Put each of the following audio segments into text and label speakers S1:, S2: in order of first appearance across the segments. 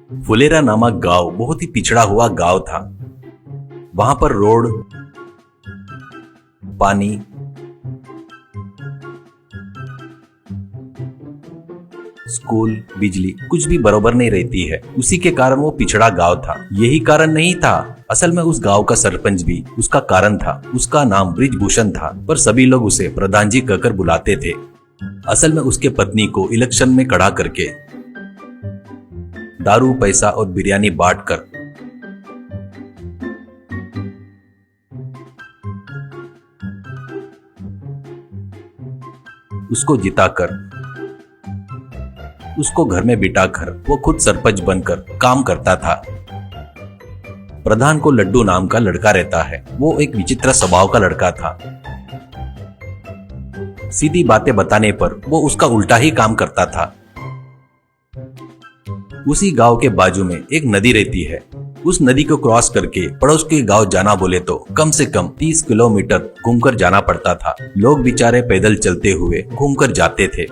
S1: फुलेरा नामक गांव बहुत ही पिछड़ा हुआ गांव था। वहां पर रोड, पानी, स्कूल, बिजली कुछ भी बरोबर नहीं रहती है। उसी के कारण वो पिछड़ा गांव था। यही कारण नहीं था, असल में उस गांव का सरपंच भी उसका कारण था। उसका नाम ब्रिजभूषण था, पर सभी लोग उसे प्रधान जी कहकर बुलाते थे। असल में उसके पत्नी को इलेक्शन में खड़ा करके दारू, पैसा और बिरयानी बांटकर उसको जिताकर उसको घर में बिठाकर वो खुद सरपंच बनकर काम करता था। प्रधान को लड्डू नाम का लड़का रहता है। वो एक विचित्र स्वभाव का लड़का था। सीधी बातें बताने पर वो उसका उल्टा ही काम करता था। उसी गांव के बाजू में एक नदी रहती है। उस नदी को क्रॉस करके पड़ोस के गांव जाना बोले तो कम से कम 30 किलोमीटर घूमकर जाना पड़ता था। लोग बेचारे पैदल चलते हुए घूमकर जाते थे।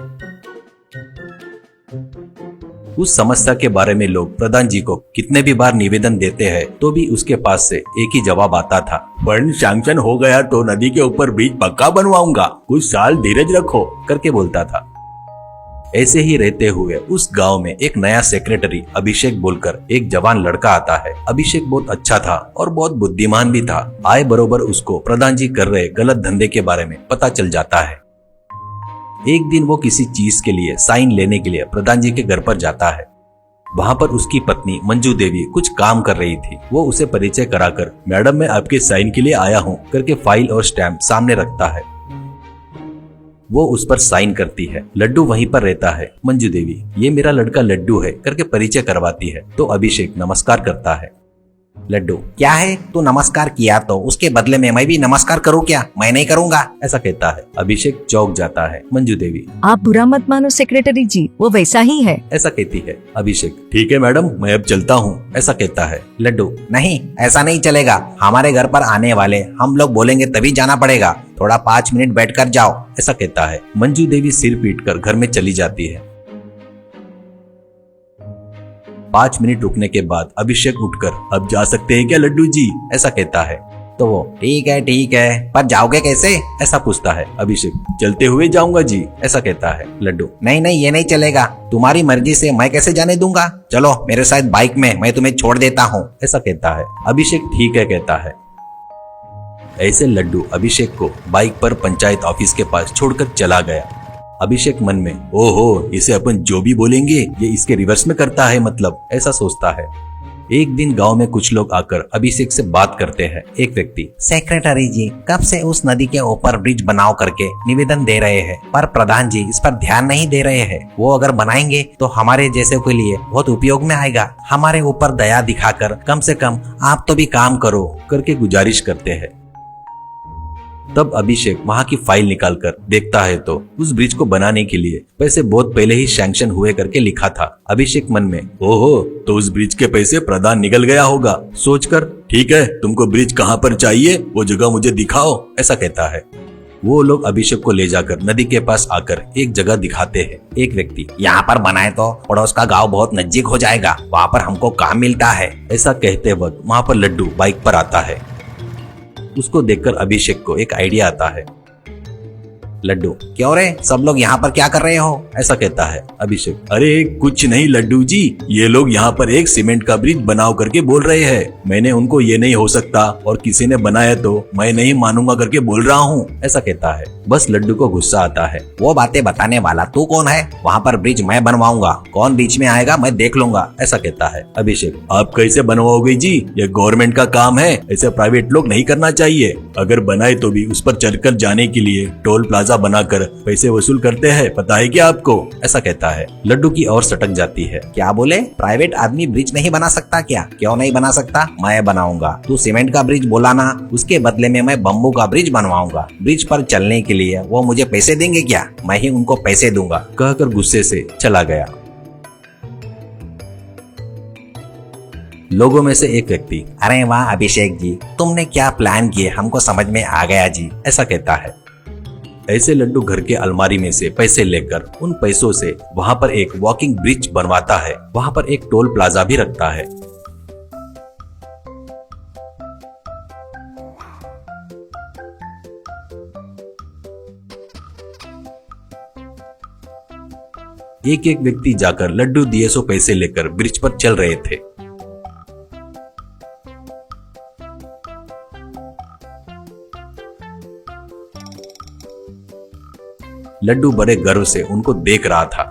S1: उस समस्या के बारे में लोग प्रधान जी को कितने भी बार निवेदन देते हैं तो भी उसके पास से एक ही जवाब आता था, फंड सैंक्शन हो गया तो नदी के ऊपर ब्रिज पक्का बनवाऊंगा, कुछ साल धीरज रखो करके बोलता था। ऐसे ही रहते हुए उस गांव में एक नया सेक्रेटरी अभिषेक बोलकर एक जवान लड़का आता है। अभिषेक बहुत अच्छा था और बहुत बुद्धिमान भी था। आए बरोबर उसको प्रधान जी कर रहे गलत धंधे के बारे में पता चल जाता है। एक दिन वो किसी चीज के लिए साइन लेने के लिए प्रधान जी के घर पर जाता है। वहां पर उसकी पत्नी मंजू देवी कुछ काम कर रही थी। वो उसे परिचय कराकर, मैडम मैं आपके साइन के लिए आया हूँ करके फाइल और स्टैम्प सामने रखता है। वो उस पर साइन करती है। लड्डू वहीं पर रहता है। मंजू देवी, ये मेरा लड़का लड्डू है करके परिचय करवाती है तो अभिषेक नमस्कार करता है।
S2: लड्डू, क्या है तू नमस्कार किया तो उसके बदले में मैं भी नमस्कार करूं क्या? मैं नहीं करूंगा,
S1: ऐसा कहता है। अभिषेक चौंक जाता है। मंजू देवी,
S3: आप बुरा मत मानो सेक्रेटरी जी, वो वैसा ही है,
S1: ऐसा कहती है। अभिषेक, ठीक है मैडम, मैं अब चलता हूँ, ऐसा कहता है।
S2: लड्डू, नहीं ऐसा नहीं चलेगा, हमारे घर पर आने वाले हम लोग बोलेंगे तभी जाना पड़ेगा, थोड़ा 5 मिनट बैठ कर जाओ,
S1: ऐसा कहता है। मंजू देवी सिर पीटकर घर में चली जाती है। 5 मिनट रुकने के बाद अभिषेक उठकर, अब जा सकते हैं क्या लड्डू जी, ऐसा कहता है।
S2: तो वो ठीक है, पर जाओगे कैसे,
S1: ऐसा पूछता है। अभिषेक, चलते हुए जाऊंगा जी, ऐसा कहता है। लड्डू,
S2: नहीं ये नहीं चलेगा, तुम्हारी मर्जी से मैं कैसे जाने दूंगा, चलो मेरे साथ बाइक में, मैं तुम्हें छोड़ देता हूँ,
S1: ऐसा कहता है। अभिषेक ठीक है कहता है। ऐसे लड्डू अभिषेक को बाइक पर पंचायत ऑफिस के पास छोड़कर चला गया। अभिषेक मन में, ओहो, इसे अपन जो भी बोलेंगे ये इसके रिवर्स में करता है मतलब, ऐसा सोचता है। एक दिन गांव में कुछ लोग आकर अभिषेक से बात करते हैं। एक व्यक्ति,
S2: सेक्रेटरी जी कब से उस नदी के ऊपर ब्रिज बनाओ करके निवेदन दे रहे हैं, पर प्रधान जी इस पर ध्यान नहीं दे रहे हैं। वो अगर बनाएंगे तो हमारे जैसे के लिए बहुत उपयोग में आएगा, हमारे ऊपर दया दिखाकर कम से कम आप तो भी काम करो
S1: करके गुजारिश करते हैं। तब अभिषेक वहां की फाइल निकालकर देखता है तो उस ब्रिज को बनाने के लिए पैसे बहुत पहले ही सैंक्शन हुए करके लिखा था। अभिषेक मन में, ओहो, तो उस ब्रिज के पैसे प्रधान निकल गया होगा सोचकर, ठीक है तुमको ब्रिज कहाँ पर चाहिए वो जगह मुझे दिखाओ, ऐसा कहता है। वो लोग अभिषेक को ले जाकर नदी के पास आकर एक जगह दिखाते हैं। एक व्यक्ति,
S2: यहाँ पर बनाए तो पड़ोस का गाँव बहुत नजदीक हो जाएगा, वहाँ पर हमको काम मिलता है,
S1: ऐसा कहते वक्त वहाँ पर लड्डू बाइक पर आता है। उसको देखकर अभिषेक को एक आइडिया आता है।
S2: लड्डू, क्यों रे सब लोग यहाँ पर क्या कर रहे हो,
S1: ऐसा कहता है। अभिषेक, अरे कुछ नहीं लड्डू जी, ये लोग यहाँ पर एक सीमेंट का ब्रिज बनाओ करके बोल रहे हैं। मैंने उनको ये नहीं हो सकता और किसी ने बनाया तो मैं नहीं मानूंगा करके बोल रहा हूँ, ऐसा कहता है। बस लड्डू को गुस्सा आता है।
S2: वो बातें बताने वाला तू कौन है, वहाँ पर ब्रिज मैं बनवाऊंगा, कौन बीच में आएगा मैं देख लूंगा,
S1: ऐसा कहता है। अभिषेक, आप कैसे बनवाओगे जी, ये गवर्नमेंट का काम है, ऐसे प्राइवेट लोग नहीं करना चाहिए। अगर बनाए तो भी उस पर चढ़कर जाने के लिए टोल प्लाजा बनाकर पैसे वसूल करते हैं, पता है क्या आपको, ऐसा कहता है। लड्डू की ओर सटक जाती है।
S2: क्या बोले, प्राइवेट आदमी ब्रिज नहीं बना सकता क्या? क्यों नहीं बना सकता, मैं बनाऊंगा। तू सीमेंट का ब्रिज बोला ना, उसके बदले में मैं बम्बू का ब्रिज बनवाऊंगा। ब्रिज पर चलने के लिए वो मुझे पैसे देंगे क्या? मैं ही उनको पैसे दूंगा,
S1: कहकर गुस्से से चला गया। लोगों में से एक व्यक्ति,
S2: अरे वाह अभिषेक जी, तुमने क्या प्लान किए हमको समझ में आ गया जी,
S1: ऐसा कहता है। ऐसे लड्डू घर के अलमारी में से पैसे लेकर उन पैसों से वहाँ पर एक वॉकिंग ब्रिज बनवाता है। वहाँ पर एक टोल प्लाजा भी रखता है। एक एक व्यक्ति जाकर लड्डू दिए सो पैसे लेकर ब्रिज पर चल रहे थे। लड्डू बड़े गर्व से उनको देख रहा था।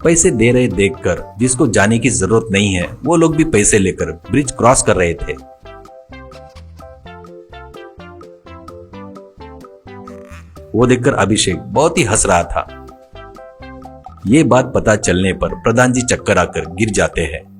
S1: पैसे दे रहे देखकर जिसको जाने की जरूरत नहीं है वो लोग भी पैसे लेकर ब्रिज क्रॉस कर रहे थे। वो देखकर अभिषेक बहुत ही हंस रहा था। ये बात पता चलने पर प्रधान जी चक्कर आकर गिर जाते हैं।